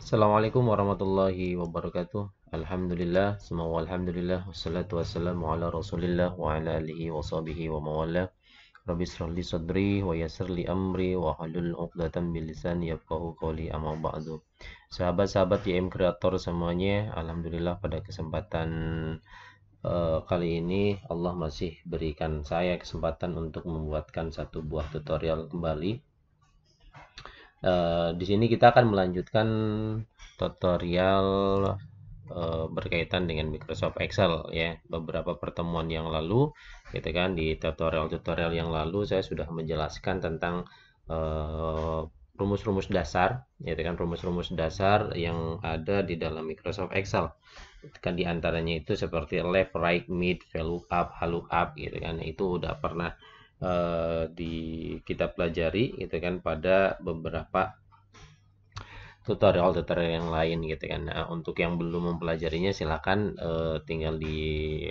Assalamualaikum warahmatullahi wabarakatuh. Alhamdulillah, semua alhamdulillah, wassalatu wassalamu ala rasulillah wa ala alihi wa sahbihi wa mawala. Rabbi israh li sadri wa yassir li amri wa halul 'uqdatam min lisani yafqahu qawli amma ba'du. Sahabat-sahabat YM Kreator semuanya, alhamdulillah pada kesempatan kali ini Allah masih berikan saya kesempatan untuk membuatkan satu buah tutorial kembali. Di sini kita akan melanjutkan tutorial berkaitan dengan Microsoft Excel ya. Beberapa pertemuan yang lalu, gitu kan, di tutorial-tutorial yang lalu saya sudah menjelaskan tentang rumus-rumus dasar, gitu kan, rumus-rumus dasar yang ada di dalam Microsoft Excel. Kan di antaranya itu seperti left, right, mid, VLOOKUP, HLOOKUP, gitu kan. Itu udah pernah kita pelajari gitu kan pada beberapa tutorial-tutorial yang lain gitu kan. Nah, untuk yang belum mempelajarinya silakan tinggal di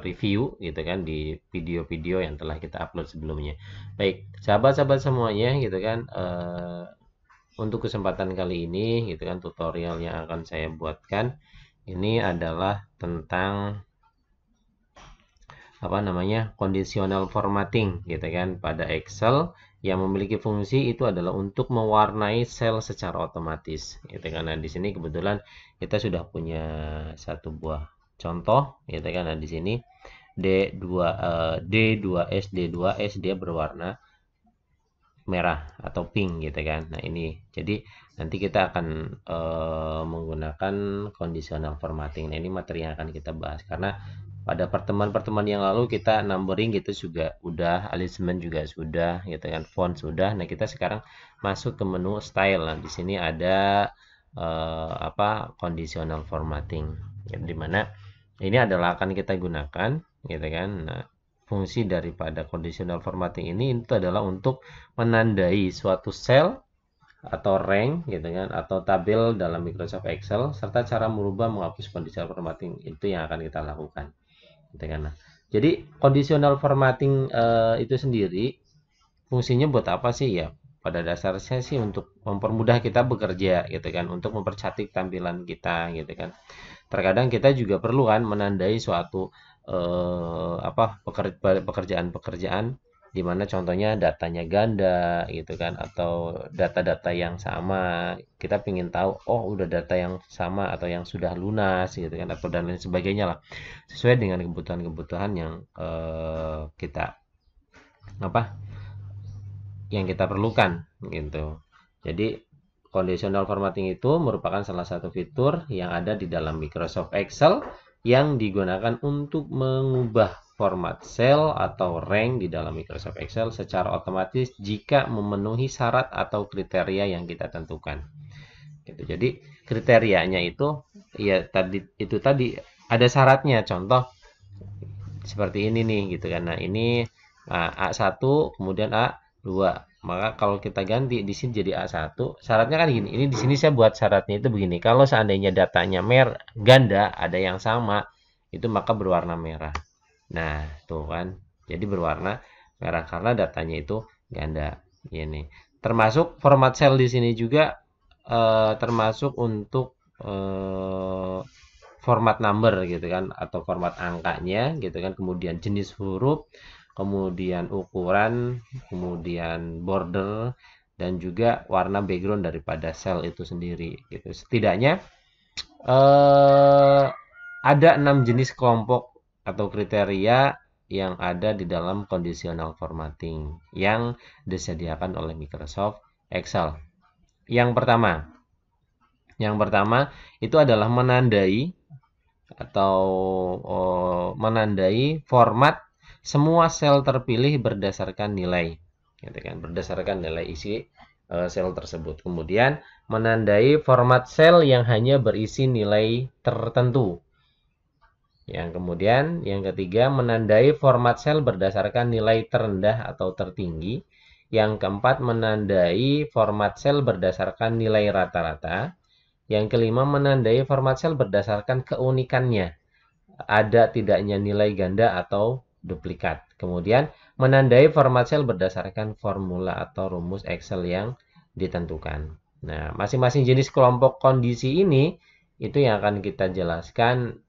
review gitu kan di video-video yang telah kita upload sebelumnya. Baik, sahabat-sahabat semuanya gitu kan, untuk kesempatan kali ini gitu kan tutorial yang akan saya buatkan ini adalah tentang conditional formatting gitu kan pada Excel yang memiliki fungsi itu adalah untuk mewarnai sel secara otomatis gitu kan. Nah, di sini kebetulan kita sudah punya satu buah contoh gitu kan. Nah, di sini D2S D2S dia berwarna merah atau pink gitu kan. Nah, ini jadi nanti kita akan menggunakan conditional formatting. Nah, ini materi yang akan kita bahas karena pada pertemuan-pertemuan yang lalu kita numbering gitu juga udah, alignment juga sudah, gitu kan, font sudah. Nah, kita sekarang masuk ke menu style. Nah, di sini ada conditional formatting, ya, dimana ini adalah akan kita gunakan, gitu kan. Nah, fungsi daripada conditional formatting ini itu adalah untuk menandai suatu sel atau rank gitu kan atau tabel dalam Microsoft Excel serta cara merubah menghapus conditional formatting itu yang akan kita lakukan gitu kan. Nah, jadi conditional formatting itu sendiri fungsinya buat apa sih ya? Pada dasarnya sih untuk mempermudah kita bekerja gitu kan, untuk mempercantik tampilan kita gitu kan. Terkadang kita juga perlu kan menandai suatu pekerjaan-pekerjaan di mana contohnya datanya ganda gitu kan atau data-data yang sama kita ingin tahu oh udah data yang sama atau yang sudah lunas gitu kan atau dan lain sebagainya lah sesuai dengan kebutuhan-kebutuhan yang kita apa yang kita perlukan gitu. Jadi conditional formatting itu merupakan salah satu fitur yang ada di dalam Microsoft Excel yang digunakan untuk mengubah format sel atau rank di dalam Microsoft Excel secara otomatis jika memenuhi syarat atau kriteria yang kita tentukan. Gitu. Jadi kriterianya itu ya tadi ada syaratnya. Contoh seperti ini nih gitu kan. Nah, ini A1 kemudian A2. Maka kalau kita ganti di sini jadi A1, syaratnya kan gini. Ini di sini saya buat syaratnya itu begini. Kalau seandainya datanya ganda ada yang sama, itu maka berwarna merah. Nah, tuh kan. Jadi berwarna merah karena datanya itu ganda. Ini. Termasuk format cell di sini juga termasuk untuk format number gitu kan atau format angkanya gitu kan, kemudian jenis huruf, kemudian ukuran, kemudian border dan juga warna background daripada sel itu sendiri gitu. Setidaknya ada 6 jenis kelompok atau kriteria yang ada di dalam conditional formatting yang disediakan oleh Microsoft Excel. Yang pertama itu adalah menandai menandai format semua sel terpilih berdasarkan nilai, gitu kan, berdasarkan nilai isi sel tersebut. Kemudian menandai format sel yang hanya berisi nilai tertentu. Yang ketiga menandai format sel berdasarkan nilai terendah atau tertinggi. Yang keempat menandai format sel berdasarkan nilai rata-rata. Yang kelima menandai format sel berdasarkan keunikannya. Ada tidaknya nilai ganda atau duplikat. Kemudian menandai format sel berdasarkan formula atau rumus Excel yang ditentukan. Nah, masing-masing jenis kelompok kondisi ini itu yang akan kita jelaskan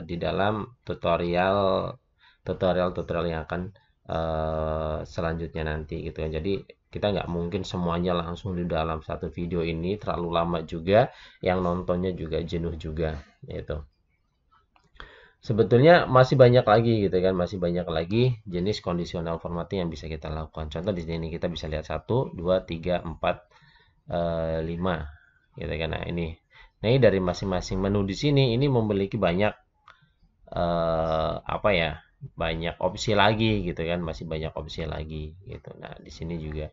di dalam tutorial yang akan selanjutnya nanti gitu kan. Jadi kita nggak mungkin semuanya langsung di dalam satu video ini, terlalu lama juga, yang nontonnya juga jenuh juga gitu. Sebetulnya masih banyak lagi gitu kan, masih banyak lagi jenis conditional formatting yang bisa kita lakukan. Contoh di sini kita bisa lihat 1, 2, 3, 4, 5 gitu kan. Nah, ini dari masing-masing menu di sini ini memiliki banyak apa ya? Banyak opsi lagi gitu kan, masih banyak opsi lagi gitu. Nah, di sini juga.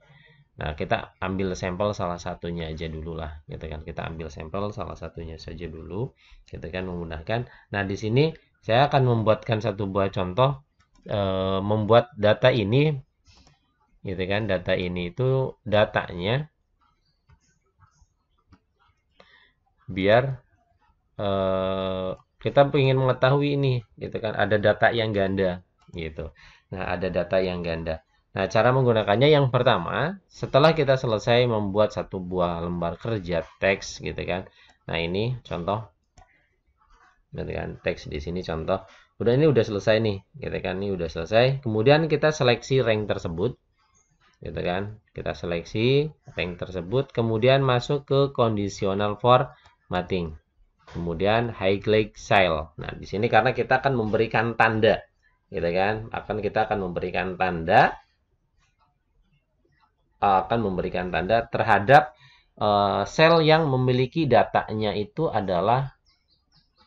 Nah, kita ambil sampel salah satunya aja dulu lah gitu kan. Kita ambil sampel salah satunya saja dulu gitu kan menggunakan. Nah, di sini saya akan membuatkan satu buah contoh membuat data ini gitu kan. Data ini itu datanya biar kita ingin mengetahui ini gitu kan ada data yang ganda gitu. Nah, ada data yang ganda. Nah, cara menggunakannya yang pertama, setelah kita selesai membuat satu buah lembar kerja teks gitu kan. Nah, ini contoh gitu kan. Teks di sini contoh. Ini udah selesai nih, gitu kan. Ini udah selesai. Kemudian kita seleksi rank tersebut gitu kan. Kita seleksi rank tersebut, kemudian masuk ke conditional formatting. Kemudian highlight cell. Nah, di sini karena kita akan memberikan tanda, gitu kan? Kita akan memberikan tanda terhadap sel yang memiliki datanya itu adalah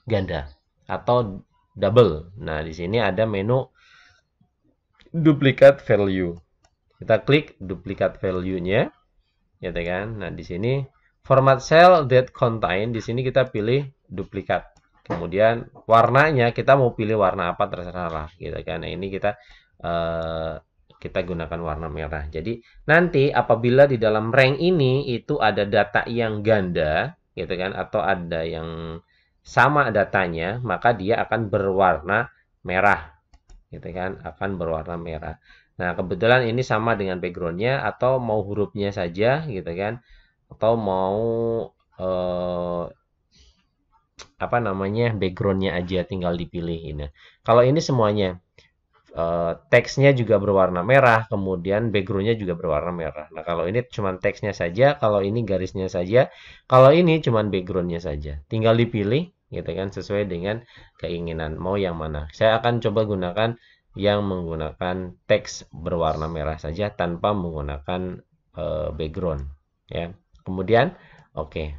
ganda atau double. Nah, di sini ada menu duplicate value. Kita klik duplicate value-nya, gitu kan? Nah, di sini format cell that contain, di sini kita pilih duplikat. Kemudian warnanya kita mau pilih warna apa terserah lah, gitu kan. Nah, ini kita gunakan warna merah. Jadi nanti apabila di dalam rank ini itu ada data yang ganda, gitu kan, atau ada yang sama datanya, maka dia akan berwarna merah, gitu kan, akan berwarna merah. Nah, kebetulan ini sama dengan backgroundnya atau mau hurufnya saja, gitu kan, atau mau eh, apa namanya backgroundnya aja tinggal dipilih ini. Kalau ini semuanya teksnya juga berwarna merah, kemudian backgroundnya juga berwarna merah. Nah, kalau ini cuma teksnya saja, kalau ini garisnya saja, kalau ini cuma backgroundnya saja. Tinggal dipilih, gitu kan, sesuai dengan keinginan mau yang mana. Saya akan coba gunakan yang menggunakan teks berwarna merah saja tanpa menggunakan background, ya. Kemudian, oke.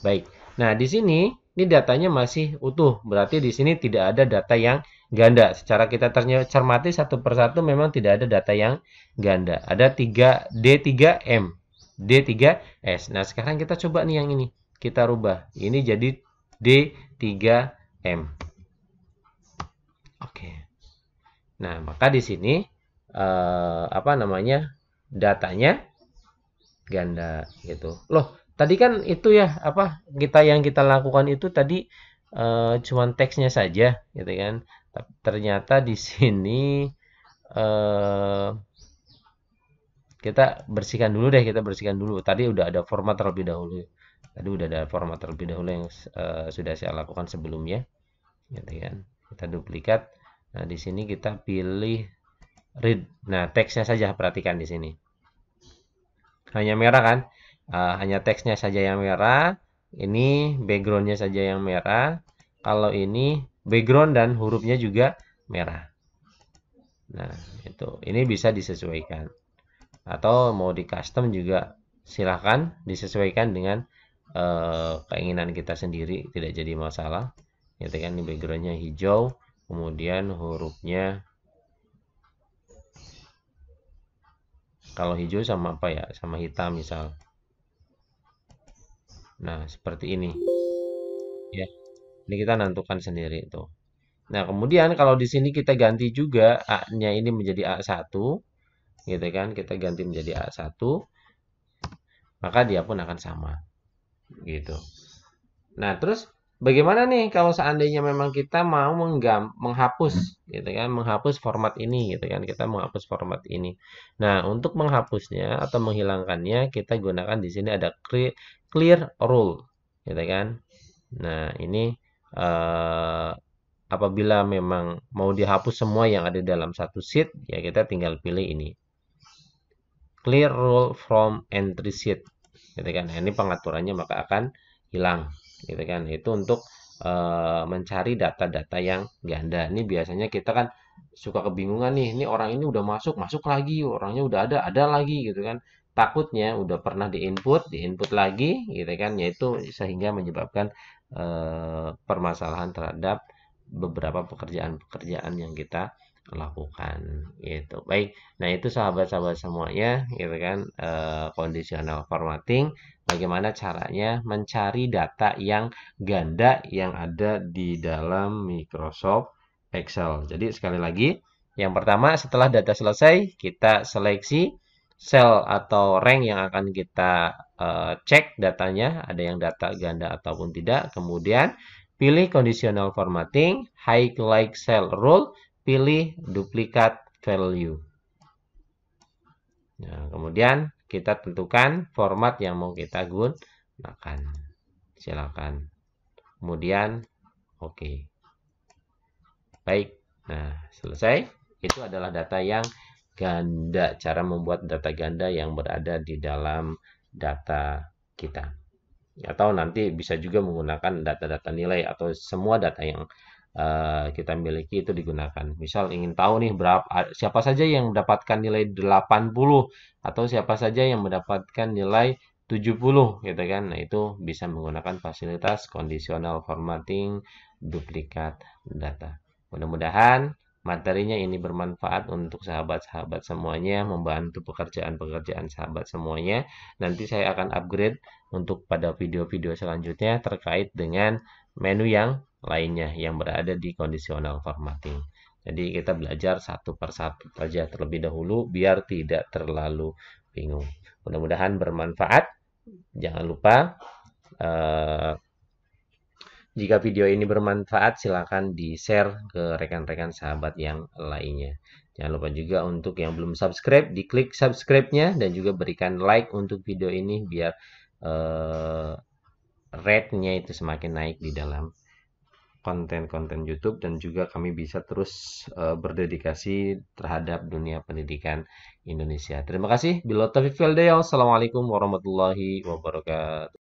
Baik. Nah, di sini ini datanya masih utuh. Berarti di sini tidak ada data yang ganda. Secara kita cermati satu persatu memang tidak ada data yang ganda. Ada 3 D3M, D3S. Nah, sekarang kita coba nih yang ini. Kita rubah. Ini jadi D3M. Oke. Nah, maka di sini apa namanya? Datanya ganda gitu. Loh, tadi kan itu ya apa yang kita lakukan itu tadi cuman teksnya saja gitu kan. Tapi ternyata di sini eh, kita bersihkan dulu. Tadi udah ada format terlebih dahulu. Tadi udah ada format terlebih dahulu yang sudah saya lakukan sebelumnya, gitu kan. Kita duplikat. Nah, di sini kita pilih read. Nah, teksnya saja perhatikan di sini. Hanya merah kan? Hanya teksnya saja yang merah. Ini backgroundnya saja yang merah. Kalau ini background dan hurufnya juga merah. Nah, itu. Ini bisa disesuaikan. Atau mau di custom juga silahkan disesuaikan dengan keinginan kita sendiri. Tidak jadi masalah. Gitu kan, ini backgroundnya hijau. Kemudian hurufnya kalau hijau sama apa ya? Sama hitam misal. Nah, seperti ini. Ya, ini kita nentukan sendiri itu. Nah, kemudian kalau di sini kita ganti juga A-nya ini menjadi A1, gitu kan? Kita ganti menjadi A1, maka dia pun akan sama, gitu. Nah, terus bagaimana nih kalau seandainya memang kita mau menghapus gitu kan, menghapus format ini gitu kan, kita menghapus format ini. Nah, untuk menghapusnya atau menghilangkannya kita gunakan di sini ada clear rule gitu kan. Nah, ini eh, apabila memang mau dihapus semua yang ada dalam satu sheet, ya kita tinggal pilih ini. Clear rule from entry sheet. Gitu kan. Nah, ini pengaturannya maka akan hilang. Gitu kan. Itu untuk mencari data-data yang ganda. Ini biasanya kita kan suka kebingungan nih. Ini orang ini udah masuk, masuk lagi. Orangnya udah ada lagi gitu kan. Takutnya udah pernah diinput lagi gitu kan. Yaitu sehingga menyebabkan permasalahan terhadap beberapa pekerjaan-pekerjaan yang kita lakukan gitu. Baik, nah itu sahabat-sahabat semuanya gitu kan conditional formatting. Bagaimana caranya mencari data yang ganda yang ada di dalam Microsoft Excel. Jadi sekali lagi, yang pertama setelah data selesai, kita seleksi cell atau rank yang akan kita cek datanya, ada yang data ganda ataupun tidak. Kemudian pilih conditional formatting, highlight cell rule, pilih duplicate value. Nah, kemudian kita tentukan format yang mau kita gunakan. Silakan. Kemudian oke. Okay. Baik. Nah, selesai. Itu adalah data yang ganda, cara membuat data ganda yang berada di dalam data kita. Atau nanti bisa juga menggunakan data-data nilai atau semua data yang kita miliki itu digunakan. Misal ingin tahu nih berapa siapa saja yang mendapatkan nilai 80 atau siapa saja yang mendapatkan nilai 70 gitu kan. Nah, itu bisa menggunakan fasilitas conditional formatting duplikat data. Mudah-mudahan materinya ini bermanfaat untuk sahabat-sahabat semuanya, membantu pekerjaan-pekerjaan sahabat semuanya. Nanti saya akan upgrade untuk pada video-video selanjutnya terkait dengan menu yang lainnya yang berada di conditional formatting. Jadi kita belajar satu persatu saja terlebih dahulu biar tidak terlalu bingung. Mudah-mudahan bermanfaat. Jangan lupa eh, jika video ini bermanfaat silakan di-share ke rekan-rekan sahabat yang lainnya. Jangan lupa juga untuk yang belum subscribe, diklik subscribe-nya dan juga berikan like untuk video ini biar eh, rate-nya itu semakin naik di dalam konten-konten YouTube dan juga kami bisa terus berdedikasi terhadap dunia pendidikan Indonesia. Terima kasih. Bila taufiq wal hidayah. Wassalamualaikum warahmatullahi wabarakatuh.